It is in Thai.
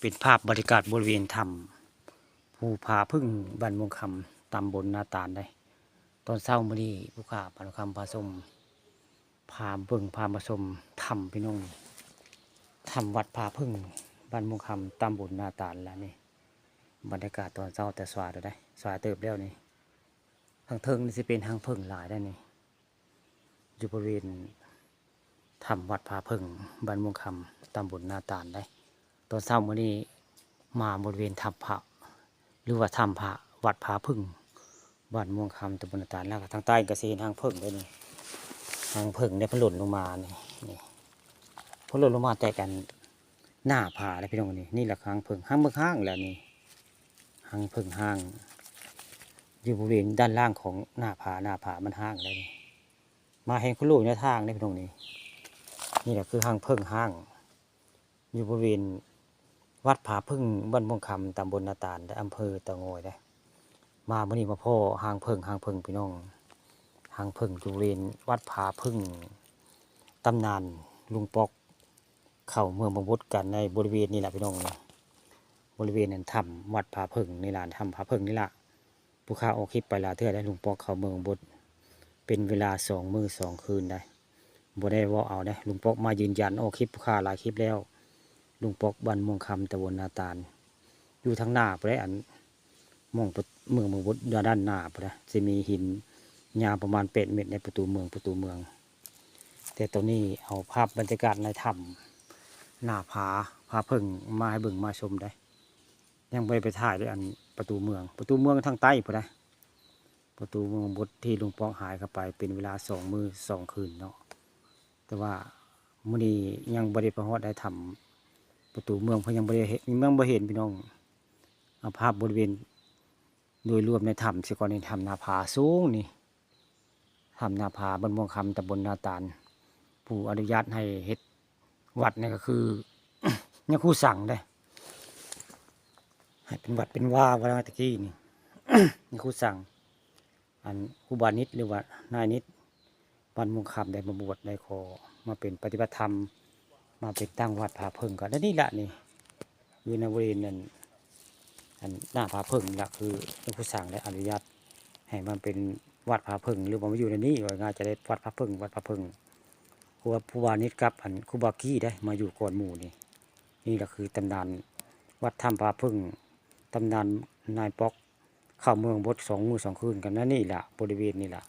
เป็นภาพบรรยากาศบริเวณถ้ำภูผาพึ่งบ้านม่วงคำตำบลนาตาลได้ตอนเช้ามื้อนี้ผู้ข่าบ้านม่วงคำพาชมพาเบิ่งพามาชมถ้ำพี่น้องถ้ำวัดผาพึ่งบ้านม่วงคำตำบลนาตาลแล้วนี่บรรยากาศตอนเช้าแต่สว่างได้สว่างเติบแล้วนี่ทางเทิงนี่สิเป็นทางพึ่งหลายได้นี่อยู่บริเวณถ้ำวัดผาพึ่งบ้านม่วงคำตำบลนาตาลได้ตอนเช้ามื้อนี้มาบริเวณถ้ำพระหรือว่าถ้ำพระวัดผาพึ่งบ้านม่วงคำตำบลนาตาลแล้วก็ทางใต้ก็สิเห็นทางพึ่งได้นี่ทางพึ่งได้พล่นลงมานี่พล่นลงมาแต่กันหน้าผาเลยพี่น้องนี่แหละทางพึ่งห้างเมืองห้างแล้วนี่ทางพึ่งห้างอยู่บริเวณด้านล่างของหน้าผามันห้างเลยนี่มาเห็นคุณลูกในทางนี่พี่น้องนี่แหละคือทางพึ่งห้างอยู่บริเวณวัดผาพึ่งบ้านม่วงคำตำบลนาตาลและอำเภอเตางอยได้มาเมื่อนี้มาพ่อหางพึ่งพี่น้องหางพึ่งอยู่บริเวณวัดผาพึ่งตำนานลุงปอกเข้าเมืองบางบดกันในบริเวณนี้แหละพี่น้องบริเวณนั้นถ้ำวัดผาพึ่งในลานถ้ำผาพึ่งนี่แหละผู้ข้าออกคลิปไปลาเทื่อได้ลุงปอกเข้าเมืองบางบดเป็นเวลา2 มื้อ 2 คืนได้บ่ได้ว่าเอาได้ลุงปอกมายืนยันออกคลิปผู้ข้าหลายคลิปแล้วลุงปอกบ้านม่วงคำตำบลนาตาลอยู่ทางหน้าไปได้อันมองเมืองบางบดด้านหน้าไปได้จะมีหินยาวประมาณ8 เมตรในประตูเมืองแต่ตอนนี้เอาภาพบรรยากาศในถ้ำหน้าผาพึ่งมาให้เบิ่งมาชมได้ยังไปถ่ายด้วยอันประตูเมืองทางใต้ไปได้ประตูเมืองบดที่ลุงปองหายเข้าไปเป็นเวลา2 มื้อ 2 คืนเนาะแต่ว่ามื้อนี้ยังบ่ได้ไปฮอดได้ทำประตูเมืองเพราะยังบ่ได้เห็นพี่น้องเอาภาพบริเวณโดยรวมในถ้ำสิก่อนในถ้ำนาผาสูงนี่ถ้ำนาผาบ้านม่วงคำตำบลนาตาลผู้อนุญาตให้เฮ็ดวัดนี่ก็คือ ยังครูสั่งได้ให้เป็นวัดเป็นว่าตะกี้นี่ ยังครูสั่งอันครูบานิดหรือว่านายนิดบ้านม่วงคำได้มาบวชได้ขอมาเป็นปฏิบัติธรรมมาเป็นตั้งวัดผาพึ่งก่อนแล้วนี่แหละนี่อยู่ในบริเวณนั้นอันหน้าผาพึ่งนี่แหละคือยังครูสั่งได้อนุญาตให้มันเป็นวัดผาพึ่งหรือว่ามาอยู่ในนี้ว่าง่ายจะได้วัดผาพึ่งครูบานิดกับอันครูบากี้ได้มาอยู่ก่อนหมู่นี่แหละคือตำนานวัดถ้ำผาพึ่งตำนานนายป๊อกเข้าเมืองบด2 มื้อ 2 คืนกันนั่นนี่แหละบริเวณนี่แหละ